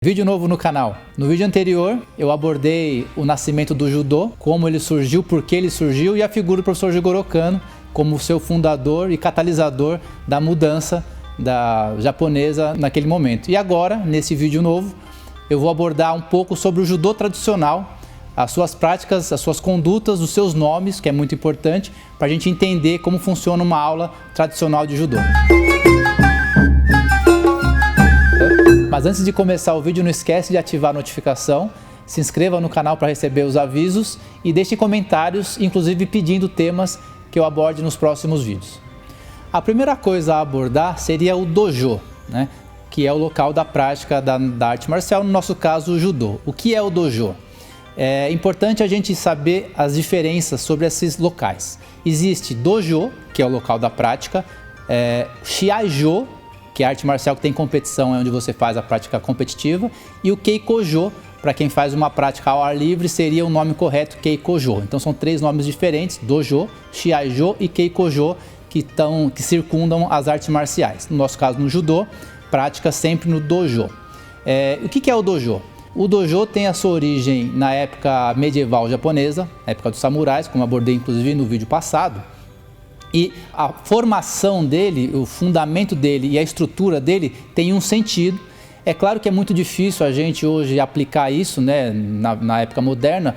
Vídeo novo no canal. No vídeo anterior eu abordei o nascimento do judô, como ele surgiu, por que ele surgiu e a figura do professor Jigoro Kano como seu fundador e catalisador da mudança da japonesa naquele momento. E agora, nesse vídeo novo, eu vou abordar um pouco sobre o judô tradicional, as suas práticas, as suas condutas, os seus nomes, que é muito importante para a gente entender como funciona uma aula tradicional de judô. Mas antes de começar o vídeo, não esquece de ativar a notificação, se inscreva no canal para receber os avisos e deixe comentários, inclusive pedindo temas que eu aborde nos próximos vídeos. A primeira coisa a abordar seria o dojo, né? Que é o local da prática da arte marcial, no nosso caso o judô. O que é o dojo? É importante a gente saber as diferenças sobre esses locais. Existe dojo, que é o local da prática, shiaijo, que é arte marcial que tem competição, é onde você faz a prática competitiva, e o keikojo, para quem faz uma prática ao ar livre, seria o nome correto, keikojo. Então são três nomes diferentes, dojo, shiaijo e keikojo, que circundam as artes marciais. No nosso caso, no judô, prática sempre no dojo. O que é o dojo? O dojo tem a sua origem na época medieval japonesa, época dos samurais, como abordei inclusive no vídeo passado. E a formação dele, o fundamento dele e a estrutura dele tem um sentido. É claro que é muito difícil a gente hoje aplicar isso, né, na época moderna.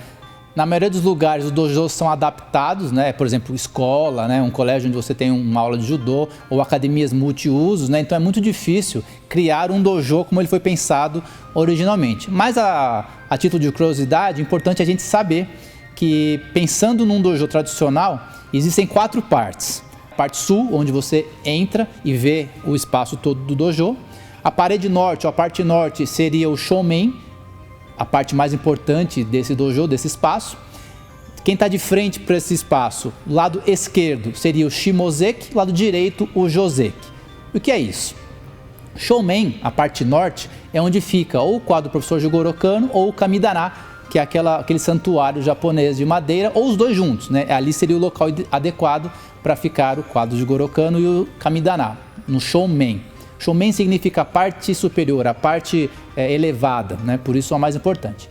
Na maioria dos lugares os dojos são adaptados, né, por exemplo, escola, né, um colégio onde você tem uma aula de judô ou academias multiusos, né, então é muito difícil criar um dojo como ele foi pensado originalmente. Mas a título de curiosidade, é importante a gente saber que pensando num dojo tradicional, existem 4 partes. A parte sul, onde você entra e vê o espaço todo do dojo. A parede norte, ou a parte norte, seria o shomen, a parte mais importante desse dojo, desse espaço. Quem está de frente para esse espaço, lado esquerdo, seria o shimozeki, lado direito, o joseki. O que é isso? Shomen, a parte norte, é onde fica ou o quadro do professor Jigoro Kano ou o kamidana, que é aquele santuário japonês de madeira, ou os dois juntos, né? Ali seria o local adequado para ficar o quadro de Jigoro Kano e o kamidana, no shomen. Shomen significa a parte superior, a parte elevada, né? Por isso é a mais importante.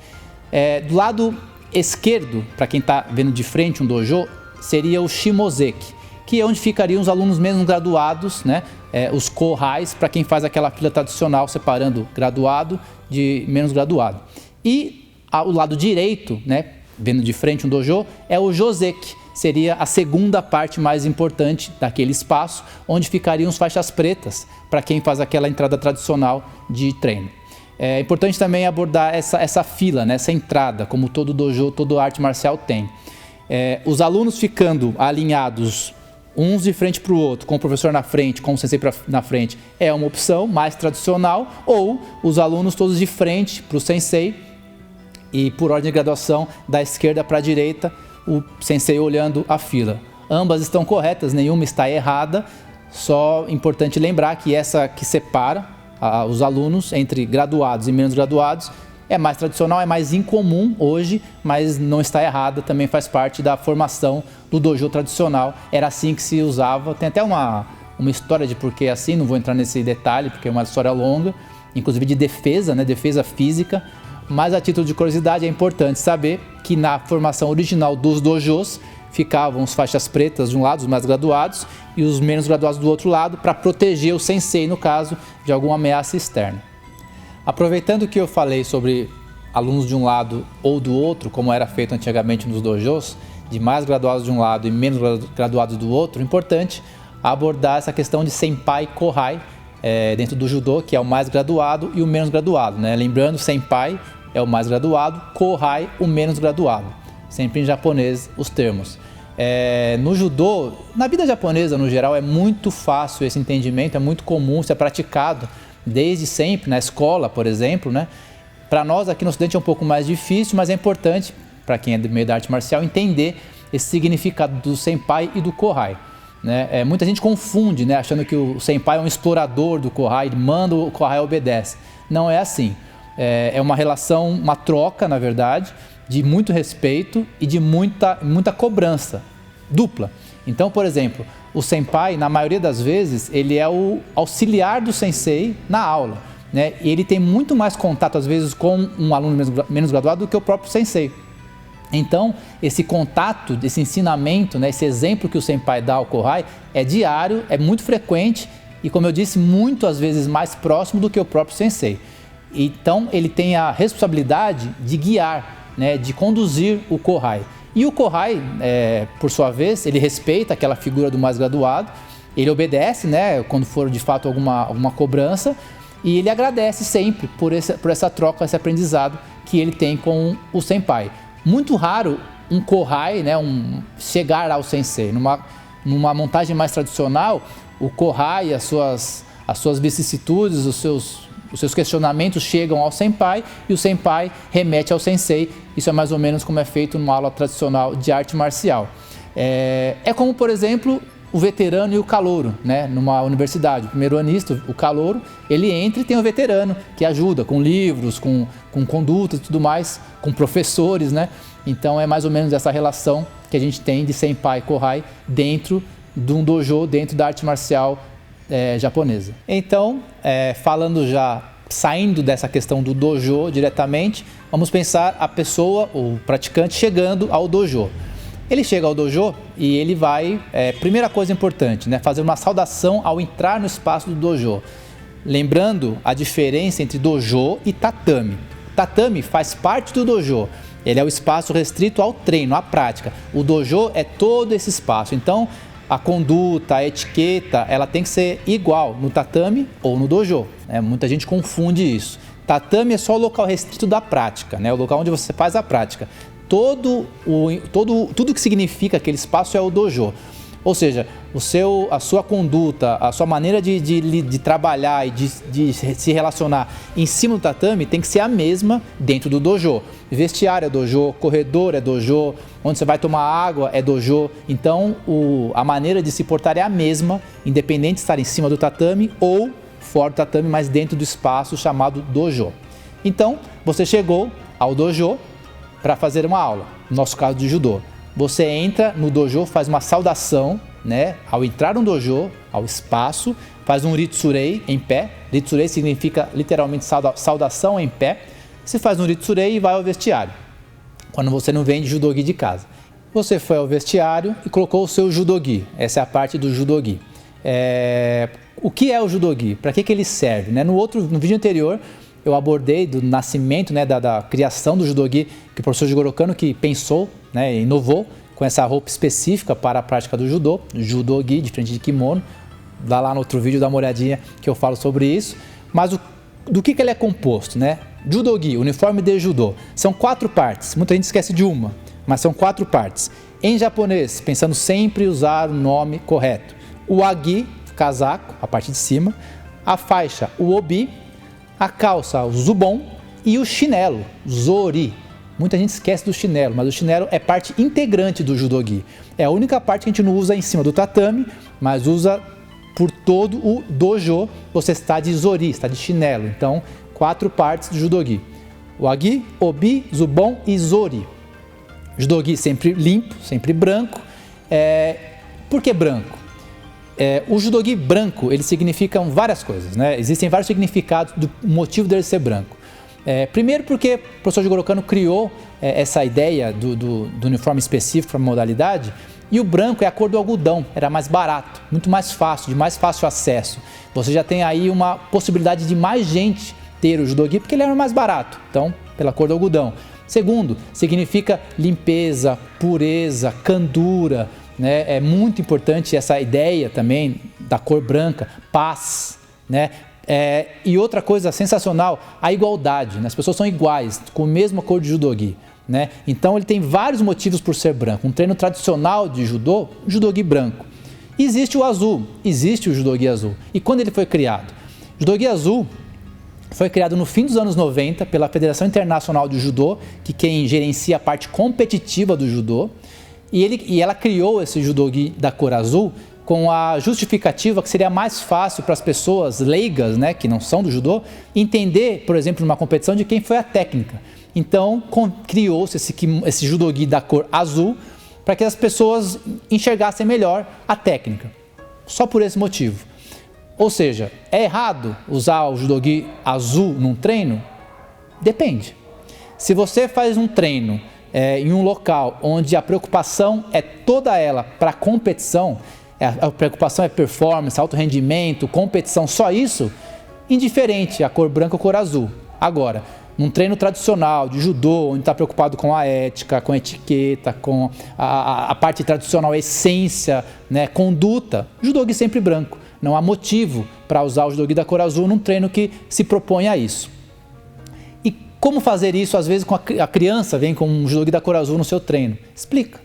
Do lado esquerdo, para quem está vendo de frente um dojo, seria o shimozeki, que é onde ficariam os alunos menos graduados, né? Os kohais, para quem faz aquela fila tradicional separando graduado de menos graduado. E ao lado direito, né, vendo de frente um dojo, é o joseki, seria a segunda parte mais importante daquele espaço, onde ficariam os faixas pretas, para quem faz aquela entrada tradicional de treino. É importante também abordar essa fila, né, essa entrada, como todo dojo, toda arte marcial tem. Os alunos ficando alinhados, uns de frente para o outro, com o professor na frente, com o sensei na frente, é uma opção mais tradicional, ou os alunos todos de frente para o sensei, e por ordem de graduação, da esquerda para a direita, o sensei olhando a fila. Ambas estão corretas, nenhuma está errada, só importante lembrar que essa que separa os alunos entre graduados e menos graduados é mais tradicional, é mais incomum hoje, mas não está errada, também faz parte da formação do dojo tradicional, era assim que se usava. Tem até uma história de por que é assim, não vou entrar nesse detalhe, porque é uma história longa, inclusive de defesa, né, defesa física. Mas a título de curiosidade é importante saber que na formação original dos dojos ficavam os faixas pretas de um lado, os mais graduados, e os menos graduados do outro lado, para proteger o sensei, no caso de alguma ameaça externa. Aproveitando que eu falei sobre alunos de um lado ou do outro, como era feito antigamente nos dojos, de mais graduados de um lado e menos graduados do outro, é importante abordar essa questão de senpai e kohai, dentro do judô, que é o mais graduado e o menos graduado, né? Lembrando, senpai é o mais graduado, kohai o menos graduado, sempre em japonês os termos. No judô, na vida japonesa no geral, é muito fácil esse entendimento, é muito comum, isso é praticado desde sempre, na escola, por exemplo, né? Para nós aqui no Ocidente é um pouco mais difícil, mas é importante, para quem é do meio da arte marcial, entender esse significado do senpai e do kohai. Né? Muita gente confunde, né, achando que o senpai é um explorador do kohai, ele manda, o kohai obedece. Não é assim. É uma relação, uma troca, na verdade, de muito respeito e de muita cobrança dupla. Então, por exemplo, o senpai, na maioria das vezes, ele é o auxiliar do sensei na aula. né? E ele tem muito mais contato, às vezes, com um aluno menos graduado do que o próprio sensei. Então, esse contato, esse ensinamento, né, esse exemplo que o senpai dá ao Kohai é diário, é muito frequente e, como eu disse, muitas vezes mais próximo do que o próprio sensei. Então, ele tem a responsabilidade de guiar, né, de conduzir o Kohai. E o Kohai, por sua vez, ele respeita aquela figura do mais graduado, ele obedece, né, quando for de fato alguma cobrança, e ele agradece sempre por essa troca, esse aprendizado que ele tem com o senpai. Muito raro um Kohai, né, chegar ao sensei. Numa montagem mais tradicional, o Kohai, as suas vicissitudes, os seus questionamentos chegam ao senpai e o senpai remete ao sensei. Isso é mais ou menos como é feito numa aula tradicional de arte marcial. É como, por exemplo, o veterano e o calouro, né? Numa universidade. O primeiro anista, o calouro, ele entra e tem o veterano que ajuda com livros, com conduta e tudo mais, com professores, né? Então é mais ou menos essa relação que a gente tem de senpai e Kohai dentro de um dojo, dentro da arte marcial japonesa. Então, saindo dessa questão do dojo diretamente, vamos pensar a pessoa, o praticante, chegando ao dojo. Ele chega ao dojo e ele vai, primeira coisa importante, né, fazer uma saudação ao entrar no espaço do dojo. Lembrando a diferença entre dojo e tatame. Tatame faz parte do dojo, ele é o espaço restrito ao treino, à prática. O dojo é todo esse espaço, então a conduta, a etiqueta, ela tem que ser igual no tatame ou no dojo. Muita gente confunde isso. Tatame é só o local restrito da prática, né, o local onde você faz a prática. Tudo que significa aquele espaço é o dojo. Ou seja, a sua conduta, a sua maneira de trabalhar e de se relacionar em cima do tatame tem que ser a mesma dentro do dojo. Vestiário é dojo, corredor é dojo, onde você vai tomar água é dojo. Então, a maneira de se portar é a mesma, independente de estar em cima do tatame ou fora do tatame, mas dentro do espaço chamado dojo. Então, você chegou ao dojo para fazer uma aula, no nosso caso de judô. Você entra no dojo, faz uma saudação, né? Ao entrar no dojo, ao espaço, faz um ritsurei em pé. Ritsurei significa literalmente saudação em pé. Você faz um ritsurei e vai ao vestiário, quando você não vem de judogi de casa. Você foi ao vestiário e colocou o seu judogi. Essa é a parte do judogi. O que é o judogi? Para que ele serve? Né? No vídeo anterior, eu abordei do nascimento, né, da criação do judogi, que o professor Jigoro Kano que pensou, né, inovou com essa roupa específica para a prática do judô, judogi, diferente de kimono. Dá lá no outro vídeo, dá uma olhadinha que eu falo sobre isso. Mas do que ele é composto, né? Judogi, uniforme de judô, são 4 partes. Muita gente esquece de uma, mas são 4 partes. Em japonês, pensando sempre usar o nome correto. O agi, casaco, a parte de cima. A faixa, o obi. A calça, o zubon, e o chinelo, zori. Muita gente esquece do chinelo, mas o chinelo é parte integrante do judogi. É a única parte que a gente não usa em cima do tatame, mas usa por todo o dojo. Você está de zori, está de chinelo. Então, 4 partes do judogi. O agi, obi, zubon e zori. Judogi sempre limpo, sempre branco. Por que branco? O judogi branco, ele significa várias coisas, né? Existem vários significados do motivo dele ser branco. Primeiro porque o professor Jigoro Kano criou essa ideia do uniforme específico para a modalidade, e o branco é a cor do algodão, era mais barato, muito mais fácil, de mais fácil acesso. Você já tem aí uma possibilidade de mais gente ter o judogi, porque ele era mais barato, então, pela cor do algodão. Segundo, significa limpeza, pureza, candura, né? É muito importante essa ideia também da cor branca, paz, né? E outra coisa sensacional, a igualdade, né? As pessoas são iguais, com a mesma cor de judogi, né? Então ele tem vários motivos por ser branco. Um treino tradicional de judô, judogi branco. Existe o azul, existe o judogi azul. E quando ele foi criado? O judogi azul foi criado no fim dos anos 90 pela Federação Internacional de Judô, que quem gerencia a parte competitiva do judô. E ela criou esse judogi da cor azul com a justificativa que seria mais fácil para as pessoas leigas, né, que não são do judô, entender, por exemplo, numa competição de quem foi a técnica. Então, criou-se esse judogi da cor azul para que as pessoas enxergassem melhor a técnica. Só por esse motivo. Ou seja, é errado usar o Judogi azul num treino? Depende. Se você faz um treino em um local onde a preocupação é toda ela para competição, a preocupação é performance, alto rendimento, competição, só isso, indiferente a cor branca ou cor azul. Agora, num treino tradicional de judô, onde está preocupado com a ética, com a etiqueta, com a parte tradicional, a essência, né, conduta, Judogi sempre branco. Não há motivo para usar o Judogi da cor azul num treino que se propõe a isso. E como fazer isso, às vezes, com a criança vem com um Judogi da cor azul no seu treino? Explica.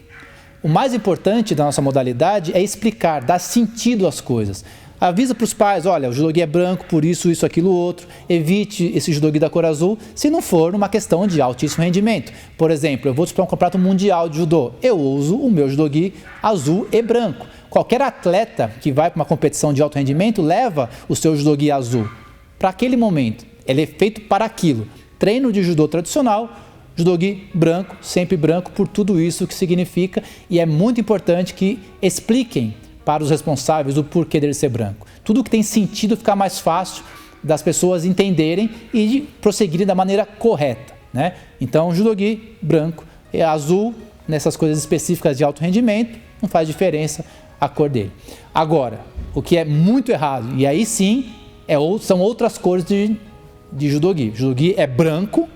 O mais importante da nossa modalidade é explicar, dar sentido às coisas. Avisa para os pais, olha, o Judogi é branco, por isso, aquilo, outro. Evite esse Judogi da cor azul, se não for uma questão de altíssimo rendimento. Por exemplo, eu vou disputar um campeonato mundial de judô. Eu uso o meu Judogi azul e branco. Qualquer atleta que vai para uma competição de alto rendimento leva o seu Judogi azul. Para aquele momento, ele é feito para aquilo. Treino de judô tradicional, Judogi branco, sempre branco, por tudo isso que significa. E é muito importante que expliquem para os responsáveis o porquê dele ser branco. Tudo que tem sentido fica mais fácil das pessoas entenderem e de prosseguirem da maneira correta, né? Então, Judogi branco e azul, nessas coisas específicas de alto rendimento, não faz diferença a cor dele. Agora, o que é muito errado, e aí sim são outras cores de Judogi. Judogi é branco,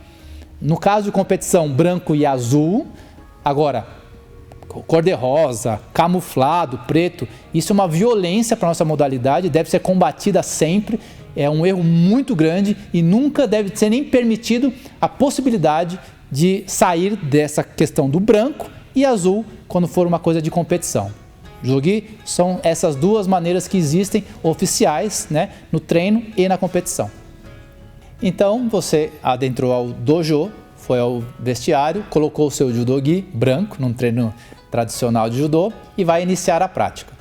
no caso de competição, branco e azul. Agora, cor-de-rosa, camuflado, preto, isso é uma violência para a nossa modalidade, deve ser combatida sempre, é um erro muito grande e nunca deve ser nem permitido a possibilidade de sair dessa questão do branco e azul quando for uma coisa de competição. Judogi são essas duas maneiras que existem oficiais, né, no treino e na competição. Então você adentrou ao dojo, foi ao vestiário, colocou o seu Judogi branco num treino tradicional de judô e vai iniciar a prática.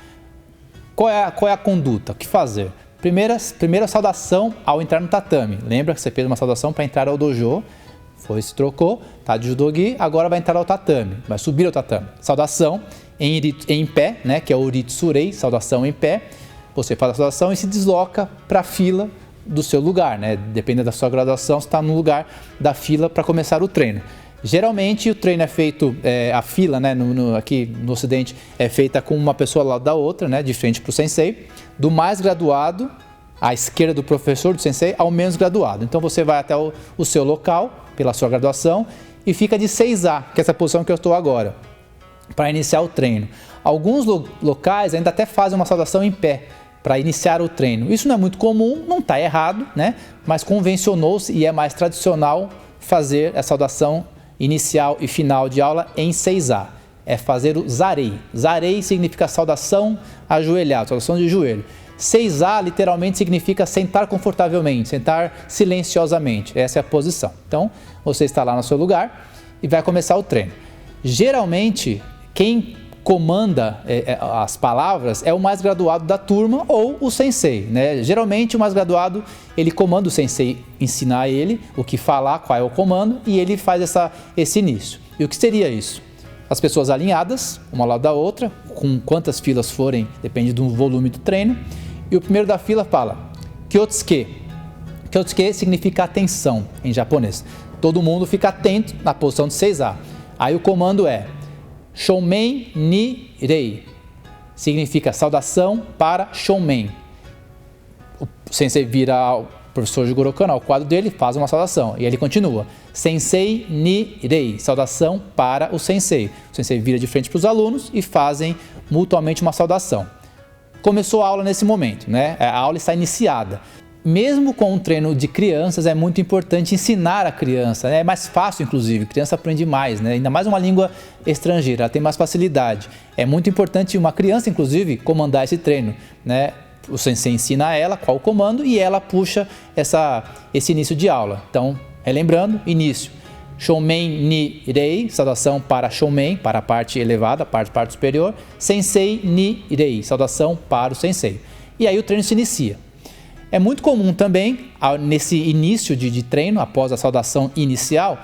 Qual é a conduta? O que fazer? Primeira saudação ao entrar no tatame. Lembra que você fez uma saudação para entrar ao dojo, se trocou, tá de Judogi, agora vai entrar ao tatame, vai subir ao tatame. Saudação em pé, né, que é o Uritsurei, saudação em pé. Você faz a saudação e se desloca para a fila do seu lugar, né? Dependendo da sua graduação, você está no lugar da fila para começar o treino. Geralmente o treino é feito, a fila, né, aqui no ocidente, é feita com uma pessoa ao lado da outra, né, de frente para o sensei, do mais graduado, à esquerda do professor, do sensei, ao menos graduado. Então você vai até o seu local, pela sua graduação, e fica de 6A, que é essa posição que eu estou agora, para iniciar o treino. Alguns locais ainda até fazem uma saudação em pé, para iniciar o treino. Isso não é muito comum, não está errado, né, mas convencionou-se e é mais tradicional fazer a saudação inicial e final de aula em 6A. É fazer o Zarei. Zarei significa saudação ajoelhado, saudação de joelho. 6A literalmente significa sentar confortavelmente, sentar silenciosamente. Essa é a posição. Então, você está lá no seu lugar e vai começar o treino. Geralmente, quem comanda as palavras é o mais graduado da turma ou o sensei, né? Geralmente o mais graduado, ele comanda o sensei, ensinar ele o que falar, qual é o comando, e ele faz esse início. E o que seria isso? As pessoas alinhadas, uma ao lado da outra, com quantas filas forem, depende do volume do treino, e o primeiro da fila fala Kyotsuke. Kyotsuke significa atenção em japonês. Todo mundo fica atento na posição de 6A. Aí o comando é Shoumen ni rei, significa saudação para Shoumen. O sensei vira ao professor Jigoro Kano, ao quadro dele, faz uma saudação. E ele continua. Sensei ni rei, saudação para o sensei. O sensei vira de frente para os alunos e fazem mutuamente uma saudação. Começou a aula nesse momento, né? A aula está iniciada. Mesmo com um treino de crianças, é muito importante ensinar a criança, né? É mais fácil, inclusive, a criança aprende mais, né? Ainda mais uma língua estrangeira, ela tem mais facilidade. É muito importante uma criança, inclusive, comandar esse treino, né? O sensei ensina a ela qual o comando e ela puxa esse início de aula. Então, relembrando, início. Shoumen ni rei, saudação para Shoumen, para a parte elevada, a parte superior. Sensei ni rei, saudação para o sensei. E aí o treino se inicia. É muito comum também, nesse início de treino, após a saudação inicial,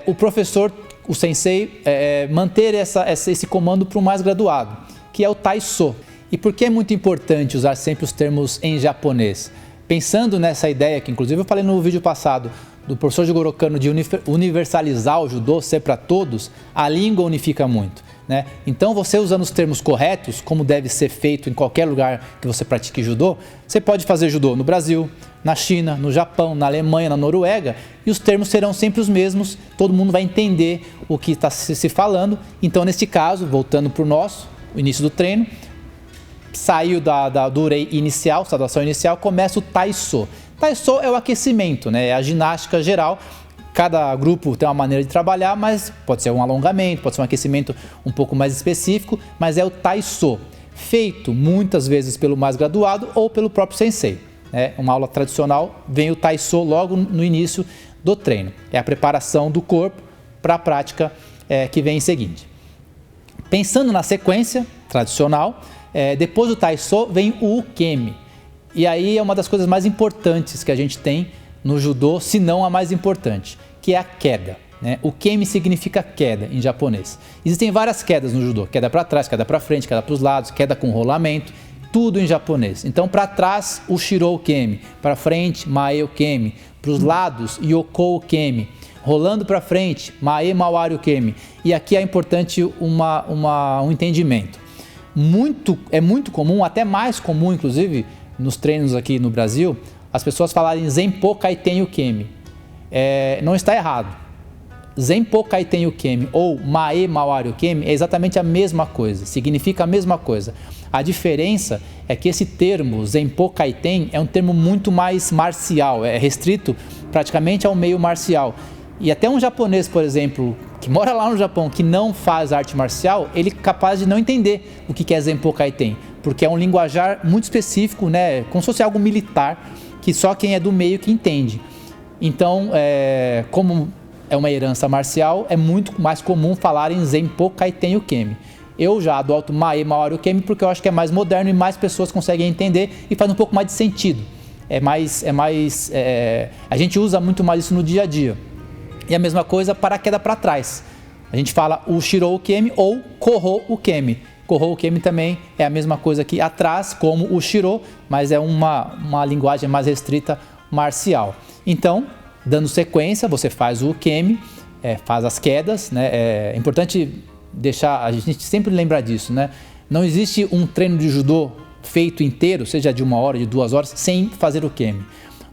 o professor, o sensei, manter esse comando para o mais graduado, que é o Taiso. E por que é muito importante usar sempre os termos em japonês? Pensando nessa ideia que inclusive eu falei no vídeo passado do professor Jigoro Kano de universalizar o judô, ser para todos, a língua unifica muito, né? Então você usando os termos corretos, como deve ser feito em qualquer lugar que você pratique judô, você pode fazer judô no Brasil, na China, no Japão, na Alemanha, na Noruega, e os termos serão sempre os mesmos, todo mundo vai entender o que está se falando. Então neste caso, voltando para o início do treino, saiu do rei inicial, saudação inicial, começa o Taiso. Taiso é o aquecimento, né? É a ginástica geral. Cada grupo tem uma maneira de trabalhar, mas pode ser um alongamento, pode ser um aquecimento um pouco mais específico, mas é o Taiso, feito muitas vezes pelo mais graduado ou pelo próprio sensei. Uma aula tradicional vem o Taiso logo no início do treino. É a preparação do corpo para a prática que vem em seguinte. Pensando na sequência tradicional, depois do Taiso vem o Ukemi. E aí é uma das coisas mais importantes que a gente tem no judô, se não a mais importante, que é a queda. Ukemi significa queda em japonês. Existem várias quedas no judô, queda para trás, queda para frente, queda para os lados, queda com rolamento, tudo em japonês. Então para trás o Shiro Ukemi, para frente Mae Ukemi, para os lados Yoko Ukemi, rolando para frente Mae Mawari Ukemi. E aqui é importante um entendimento. É muito comum, até mais comum inclusive, nos treinos aqui no Brasil, as pessoas falarem Zenpo Kaiten Ukemi. Não está errado. Zenpo Kaiten Ukemi ou Mae Mawari Ukemi é exatamente a mesma coisa, significa a mesma coisa. A diferença é que esse termo Zenpo Kaiten é um termo muito mais marcial, é restrito praticamente ao meio marcial. E até um japonês, por exemplo, que mora lá no Japão, que não faz arte marcial, ele é capaz de não entender o que é Zenpo Kaiten, porque é um linguajar muito específico, né? Como se fosse algo militar, que só quem é do meio que entende. Então, como é uma herança marcial, é muito mais comum falar em Zenpo Kaiten Ukemi. Eu já adoto Mae Mawari Ukemi porque eu acho que é mais moderno e mais pessoas conseguem entender e faz um pouco mais de sentido. A gente usa muito mais isso no dia a dia. E a mesma coisa para a queda para trás. A gente fala o Shiro Ukemi ou Koho Ukemi. Koho Ukemi também é a mesma coisa aqui atrás, como o Shiro, mas é uma linguagem mais restrita marcial. Então, dando sequência, você faz o Ukemi, faz as quedas, né? É importante deixar a gente sempre lembrar disso, né? Não existe um treino de judô feito inteiro, seja de 1 hora, de 2 horas, sem fazer o Ukemi.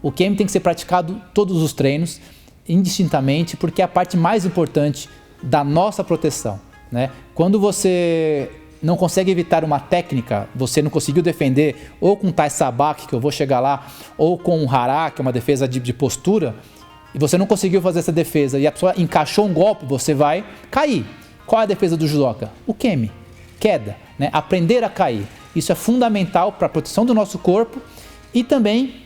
O Ukemi tem que ser praticado todos os treinos, indistintamente, porque é a parte mais importante da nossa proteção, né? Quando você não consegue evitar uma técnica, você não conseguiu defender ou com Tai Sabaki, que eu vou chegar lá, ou com o Hara, que é uma defesa de postura, e você não conseguiu fazer essa defesa e a pessoa encaixou um golpe, você vai cair. Qual é a defesa do judoca? O Ukemi, queda, né? Aprender a cair. Isso é fundamental para a proteção do nosso corpo e também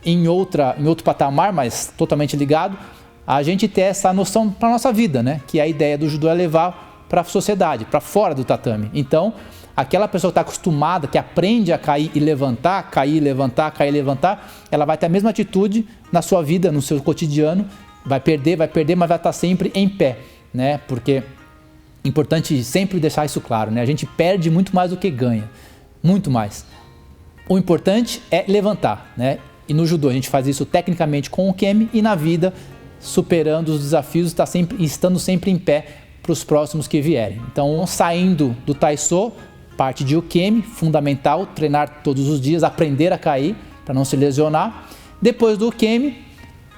em outro patamar, mas totalmente ligado, a gente ter essa noção para a nossa vida, né? Que a ideia do judô é levar para a sociedade, para fora do tatame. Então, aquela pessoa que está acostumada, que aprende a cair e levantar, cair, levantar, cair, levantar, ela vai ter a mesma atitude na sua vida, no seu cotidiano, vai perder, mas vai estar sempre em pé, né? Porque é importante sempre deixar isso claro, né? A gente perde muito mais do que ganha, muito mais. O importante é levantar, né? E no judô a gente faz isso tecnicamente com o Ukemi e na vida, superando os desafios, estando sempre em pé para os próximos que vierem. Então, saindo do Taiso, parte de Ukemi, fundamental, treinar todos os dias, aprender a cair para não se lesionar. Depois do Ukemi,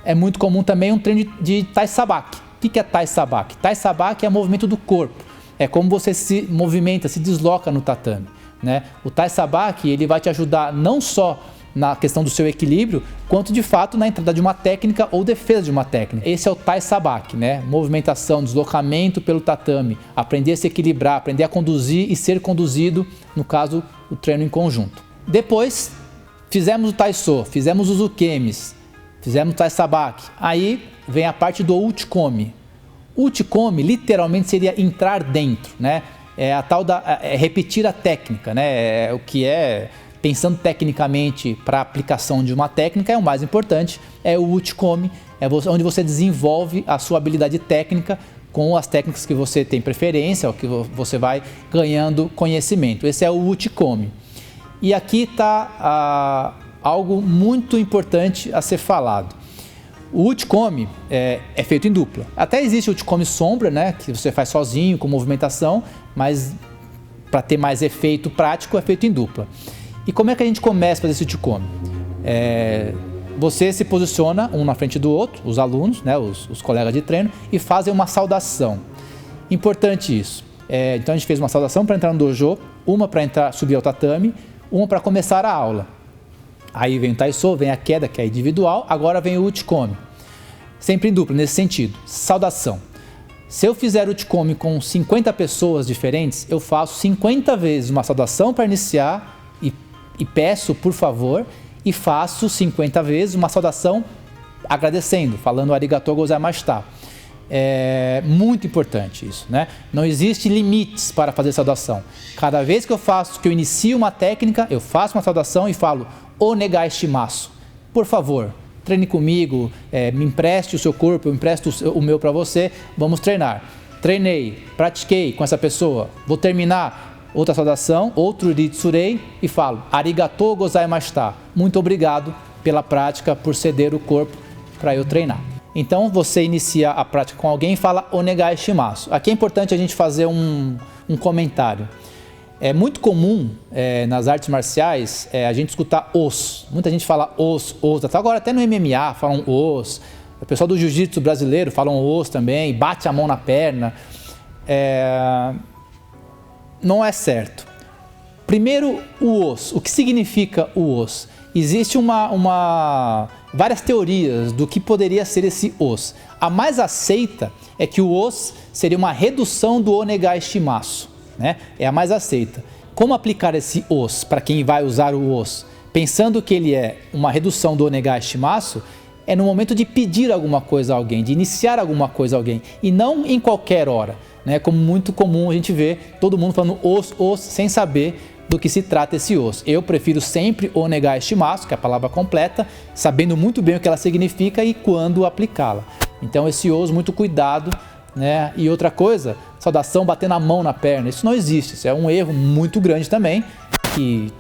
é muito comum também um treino de Tai Sabaki. O que é Tai Sabaki? Tai Sabaki é o movimento do corpo, é como você se movimenta, se desloca no tatame, né? O Tai Sabaki, ele vai te ajudar não só na questão do seu equilíbrio, quanto de fato na entrada de uma técnica ou defesa de uma técnica. Esse é o Tai Sabaki, né? Movimentação, deslocamento pelo tatame, aprender a se equilibrar, aprender a conduzir e ser conduzido, no caso, o treino em conjunto. Depois, fizemos o Taiso, fizemos os Ukemis, fizemos o Tai Sabaki. Aí vem a parte do Uchikomi. Uchikomi literalmente seria entrar dentro, né? É a tal da repetir a técnica, né? O que é, pensando tecnicamente para a aplicação de uma técnica, é o mais importante, é o Uchikomi, é onde você desenvolve a sua habilidade técnica com as técnicas que você tem preferência, ou que você vai ganhando conhecimento. Esse é o Uchikomi. E aqui está algo muito importante a ser falado. O Uchikomi é feito em dupla. Até existe o Uchikomi sombra, né, que você faz sozinho, com movimentação, mas para ter mais efeito prático é feito em dupla. E como é que a gente começa a fazer esse Uchikomi? Você se posiciona um na frente do outro, os alunos, né, os colegas de treino, e fazem uma saudação. Importante isso. Então a gente fez uma saudação para entrar no dojo, uma para subir ao tatame, uma para começar a aula. Aí vem o Taiso, vem a queda, que é individual, agora vem o Uchikomi. Sempre em dupla, nesse sentido. Saudação. Se eu fizer o Uchikomi com 50 pessoas diferentes, eu faço 50 vezes uma saudação para iniciar e peço, por favor, e faço 50 vezes uma saudação agradecendo, falando arigatou gozaimashita. É muito importante isso, né? Não existe limites para fazer saudação. Cada vez que eu inicio uma técnica, eu faço uma saudação e falo onegai shimasu. Por favor, treine comigo, me empreste o seu corpo, eu empresto o meu para você, vamos treinar. Treinei, pratiquei com essa pessoa, vou terminar outra saudação, outro ritsurei e falo arigatou gozaimashita. Muito obrigado pela prática, por ceder o corpo para eu treinar. Então você inicia a prática com alguém e fala onegai shimasu. Aqui é importante a gente fazer um comentário. É muito comum nas artes marciais a gente escutar os. Muita gente fala os. Agora até no MMA falam os. O pessoal do jiu-jitsu brasileiro falam os também, bate a mão na perna. Não é certo. Primeiro, o os. O que significa o os? Existe várias teorias do que poderia ser esse os. A mais aceita é que o os seria uma redução do onegai shimasu, né? É a mais aceita. Como aplicar esse os para quem vai usar o os? Pensando que ele é uma redução do onegai shimasu, é no momento de pedir alguma coisa a alguém, de iniciar alguma coisa a alguém, e não em qualquer hora, né? Como muito comum a gente vê todo mundo falando os, sem saber do que se trata esse os. Eu prefiro sempre onegai shimasu, que é a palavra completa, sabendo muito bem o que ela significa e quando aplicá-la. Então esse os, muito cuidado, né? E outra coisa, saudação batendo a mão na perna, isso não existe, isso é um erro muito grande também, que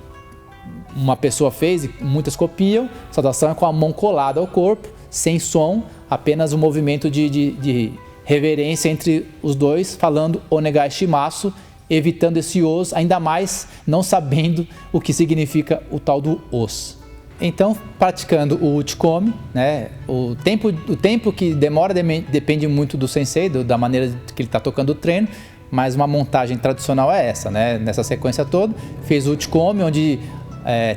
uma pessoa fez e muitas copiam. Saudação é com a mão colada ao corpo, sem som, apenas um movimento de reverência entre os dois, falando onegai shimasu, evitando esse os, ainda mais não sabendo o que significa o tal do os. Então, praticando o Uchikomi, né, o tempo que demora depende muito do sensei, da maneira que ele está tocando o treino, mas uma montagem tradicional é essa, né? Nessa sequência toda, fez o Uchikomi, onde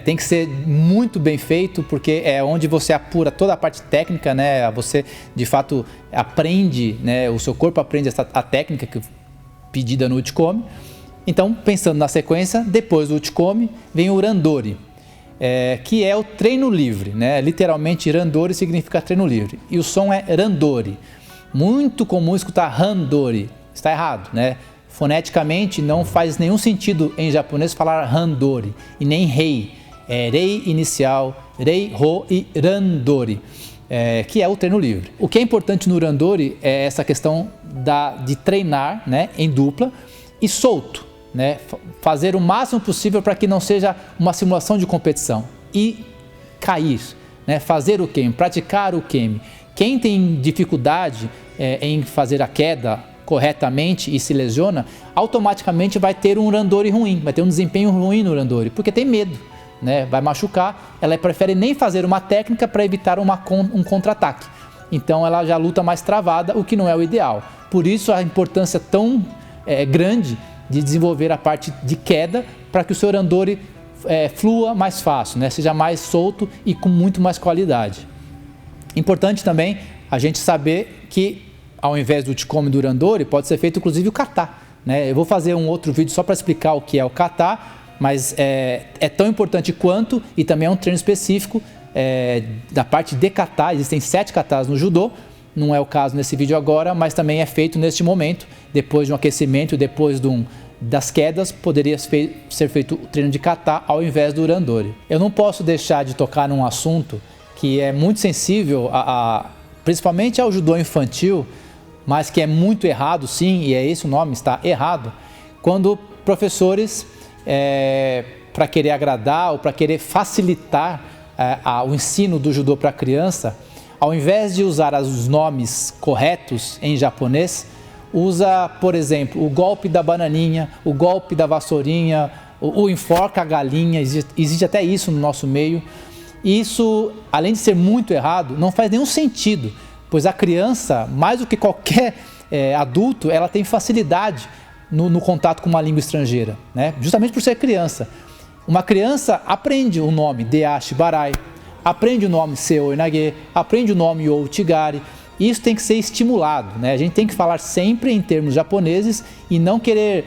tem que ser muito bem feito, porque é onde você apura toda a parte técnica, né? Você, de fato, aprende, né? O seu corpo aprende a técnica pedida no Uchikomi. Então, pensando na sequência, depois do Uchikomi vem o Randori, que é o treino livre, né? Literalmente, Randori significa treino livre. E o som é Randori. Muito comum escutar Randori. Está errado, né? Foneticamente, não faz nenhum sentido em japonês falar Randori, e nem Rei. É Rei inicial, Rei, Ro e Randori. Que é o treino livre. O que é importante no Randori é essa questão de treinar, né, em dupla e solto, né, fazer o máximo possível para que não seja uma simulação de competição e cair, né, fazer o kemi, praticar o kemi. Quem tem dificuldade em fazer a queda corretamente e se lesiona, automaticamente vai ter um Randori ruim, vai ter um desempenho ruim no Randori, porque tem medo, né? Vai machucar, ela prefere nem fazer uma técnica para evitar um contra-ataque. Então ela já luta mais travada, o que não é o ideal. Por isso a importância tão grande de desenvolver a parte de queda para que o seu Randori flua mais fácil, né? Seja mais solto e com muito mais qualidade. Importante também a gente saber que ao invés do Uchikomi do Randori, pode ser feito inclusive o kata, né? Eu vou fazer um outro vídeo só para explicar o que é o kata, mas é tão importante quanto, e também é um treino específico da parte de kata. Existem 7 katas no judô, não é o caso nesse vídeo agora, mas também é feito neste momento, depois de um aquecimento, depois das quedas, poderia ser feito o treino de kata ao invés do Randori. Eu não posso deixar de tocar num assunto que é muito sensível, principalmente ao judô infantil, mas que é muito errado, sim, e é esse o nome, está errado, quando professores para querer agradar ou para querer facilitar o ensino do judô para a criança, ao invés de usar os nomes corretos em japonês, usa, por exemplo, o golpe da bananinha, o golpe da vassourinha, o enforca a galinha, existe até isso no nosso meio. E isso, além de ser muito errado, não faz nenhum sentido, pois a criança, mais do que qualquer adulto, ela tem facilidade no contato com uma língua estrangeira, né? Justamente por ser criança. Uma criança aprende o nome Deashi Barai, aprende o nome Seo Inage, aprende o nome Outigari. Isso tem que ser estimulado, né? A gente tem que falar sempre em termos japoneses e não querer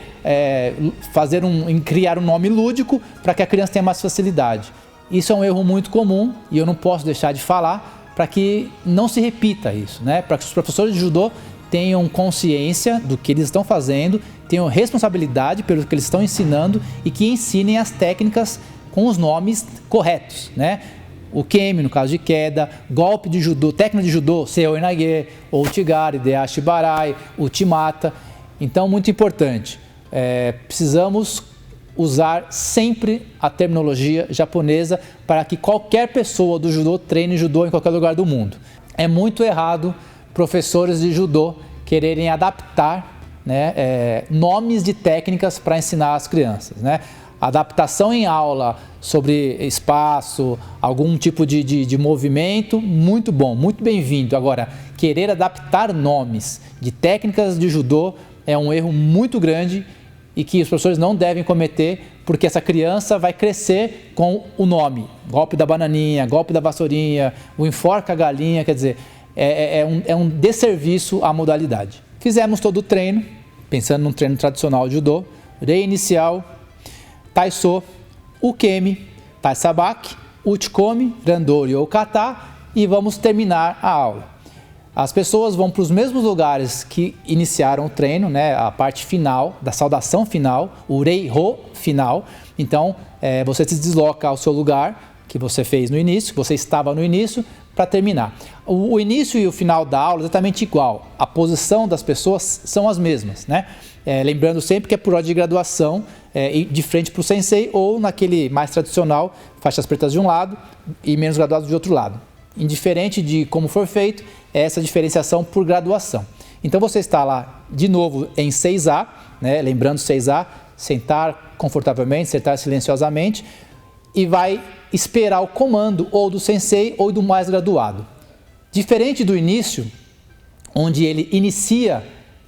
criar um nome lúdico para que a criança tenha mais facilidade. Isso é um erro muito comum e eu não posso deixar de falar para que não se repita isso, né? Para que os professores de judô tenham consciência do que eles estão fazendo, tenham responsabilidade pelo que eles estão ensinando e que ensinem as técnicas com os nomes corretos, né? O kemi, no caso de queda, golpe de judô, técnica de judô, Seo Inage, Outigari, Deashi Barai, Uchimata. Então, muito importante, precisamos usar sempre a terminologia japonesa para que qualquer pessoa do judô treine judô em qualquer lugar do mundo. É muito errado professores de judô quererem adaptar, né, nomes de técnicas para ensinar as crianças, né? Adaptação em aula sobre espaço, algum tipo de movimento, muito bom, muito bem-vindo. Agora, querer adaptar nomes de técnicas de judô é um erro muito grande e que os professores não devem cometer, porque essa criança vai crescer com o nome, golpe da bananinha, golpe da vassourinha, o enforca a galinha, quer dizer, é um desserviço à modalidade. Fizemos todo o treino, pensando num treino tradicional de judô, rei inicial, Taiso, Ukemi, Taisabaki, Uchikomi, Randori ou Kata e vamos terminar a aula. As pessoas vão para os mesmos lugares que iniciaram o treino, né? A parte final, da saudação final, o Rei-Ho final. Então, você se desloca ao seu lugar que você fez no início, que você estava no início, para terminar. O início e o final da aula é exatamente igual. A posição das pessoas são as mesmas, né? Lembrando sempre que é por ordem de graduação, de frente para o sensei ou naquele mais tradicional, faixas pretas de um lado e menos graduados de outro lado. Indiferente de como for feito, é essa diferenciação por graduação. Então você está lá de novo em 6A, né? Lembrando 6A, sentar confortavelmente, sentar silenciosamente e vai esperar o comando ou do sensei ou do mais graduado. Diferente do início, onde ele inicia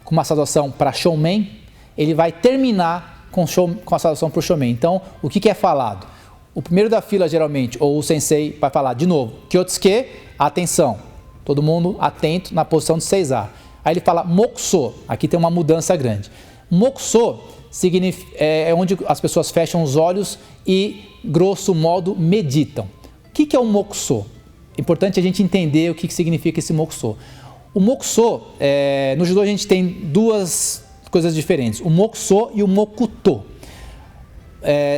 com uma saudação para shoumen, ele vai terminar com a saudação para o shoumen. Então, o que é falado? O primeiro da fila, geralmente, ou o sensei vai falar de novo, Kyotsuke, atenção, todo mundo atento na posição de 6A. Aí ele fala mokuso, aqui tem uma mudança grande. Mokuso é onde as pessoas fecham os olhos e, grosso modo, meditam. O que é o mokuso? É importante a gente entender o que significa esse mokuso. O mokuso, no judô a gente tem duas coisas diferentes, o mokuso e o mokuto.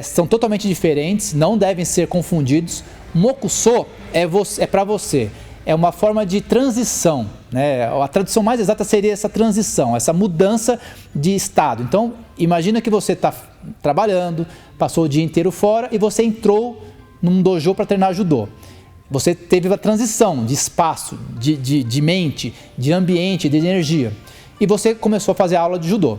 São totalmente diferentes, não devem ser confundidos. Mokuso é para você, é uma forma de transição, né? A tradução mais exata seria essa transição, essa mudança de estado. Então, imagina que você está trabalhando, passou o dia inteiro fora e você entrou num dojo para treinar judô. Você teve a transição de espaço, de mente, de ambiente, de energia. E você começou a fazer aula de judô.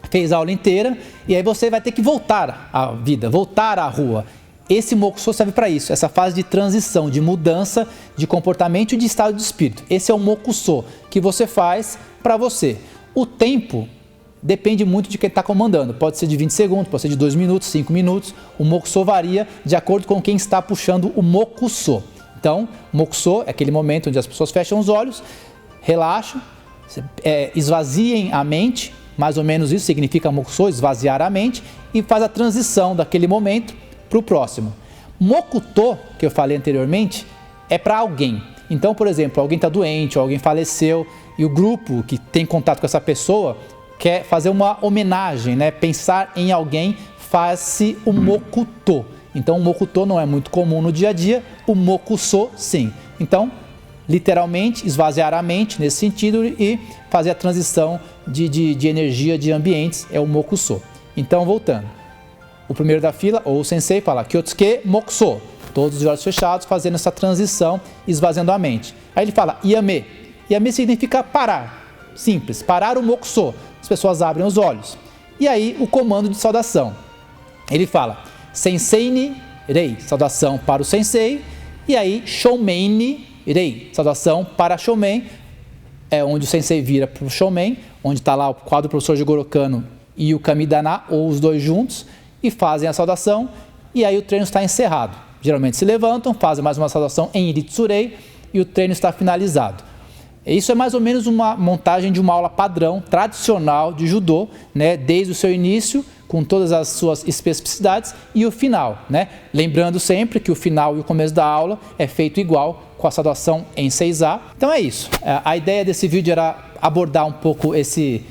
Fez a aula inteira e aí você vai ter que voltar à vida, voltar à rua. Esse mokuso serve para isso, essa fase de transição, de mudança de comportamento e de estado de espírito. Esse é o mokuso que você faz para você. O tempo depende muito de quem está comandando. Pode ser de 20 segundos, pode ser de 2 minutos, 5 minutos. O mokuso varia de acordo com quem está puxando o mokuso. Então, mokuso é aquele momento onde as pessoas fecham os olhos, relaxam, esvaziem a mente, mais ou menos isso significa mokuso, esvaziar a mente, e faz a transição daquele momento para o próximo. Mokuto, que eu falei anteriormente, é para alguém. Então, por exemplo, alguém está doente, ou alguém faleceu, e o grupo que tem contato com essa pessoa quer fazer uma homenagem, né? Pensar em alguém, faz-se o mokuto. Então, o mokuto não é muito comum no dia a dia, o mokuso sim. Então, literalmente, esvaziar a mente nesse sentido e fazer a transição de energia de ambientes é o mokuso. Então, voltando. o primeiro da fila, ou o sensei, fala Kyotsuke Mokuso, todos os olhos fechados, fazendo essa transição, esvaziando a mente. Aí ele fala Yame. Yame significa parar, simples, parar o Mokuso. As pessoas abrem os olhos. E aí o comando de saudação. Ele fala Sensei ni rei, saudação para o sensei. E aí Shoumen ni rei, saudação para Shoumen, é onde o sensei vira para o Shoumen, onde está lá o quadro do professor Jigoro Kano e o Kamidana, ou os dois juntos, e fazem a saudação, e aí o treino está encerrado. Geralmente se levantam, fazem mais uma saudação em Iritsurei, e o treino está finalizado. Isso é mais ou menos uma montagem de uma aula padrão, tradicional de judô, né, desde o seu início, com todas as suas especificidades, e o final, né? Lembrando sempre que o final e o começo da aula é feito igual, com a saudação em 6A. Então é isso. A ideia desse vídeo era abordar um pouco esse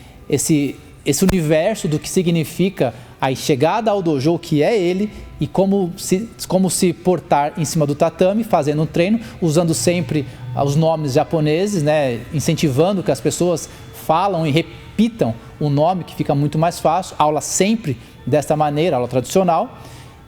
universo do que significa a chegada ao dojo, que é ele, e como se portar em cima do tatame, fazendo um treino, usando sempre os nomes japoneses, né, incentivando que as pessoas falam e repitam o nome, que fica muito mais fácil. Aula sempre desta maneira, aula tradicional.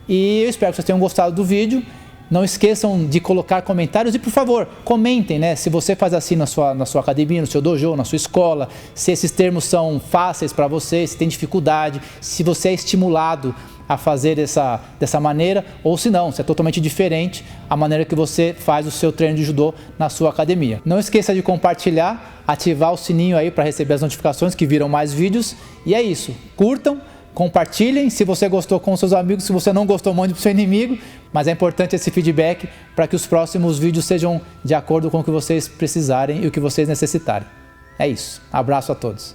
E eu espero que vocês tenham gostado do vídeo. Não esqueçam de colocar comentários e, por favor, comentem, né? Se você faz assim na sua academia, no seu dojo, na sua escola, se esses termos são fáceis para você, se tem dificuldade, se você é estimulado a fazer dessa maneira, ou se não, se é totalmente diferente a maneira que você faz o seu treino de judô na sua academia. Não esqueça de compartilhar, ativar o sininho aí para receber as notificações que viram mais vídeos. E é isso, curtam, compartilhem, se você gostou com os seus amigos, se você não gostou, mande para o seu inimigo, mas é importante esse feedback para que os próximos vídeos sejam de acordo com o que vocês precisarem e o que vocês necessitarem. É isso, abraço a todos.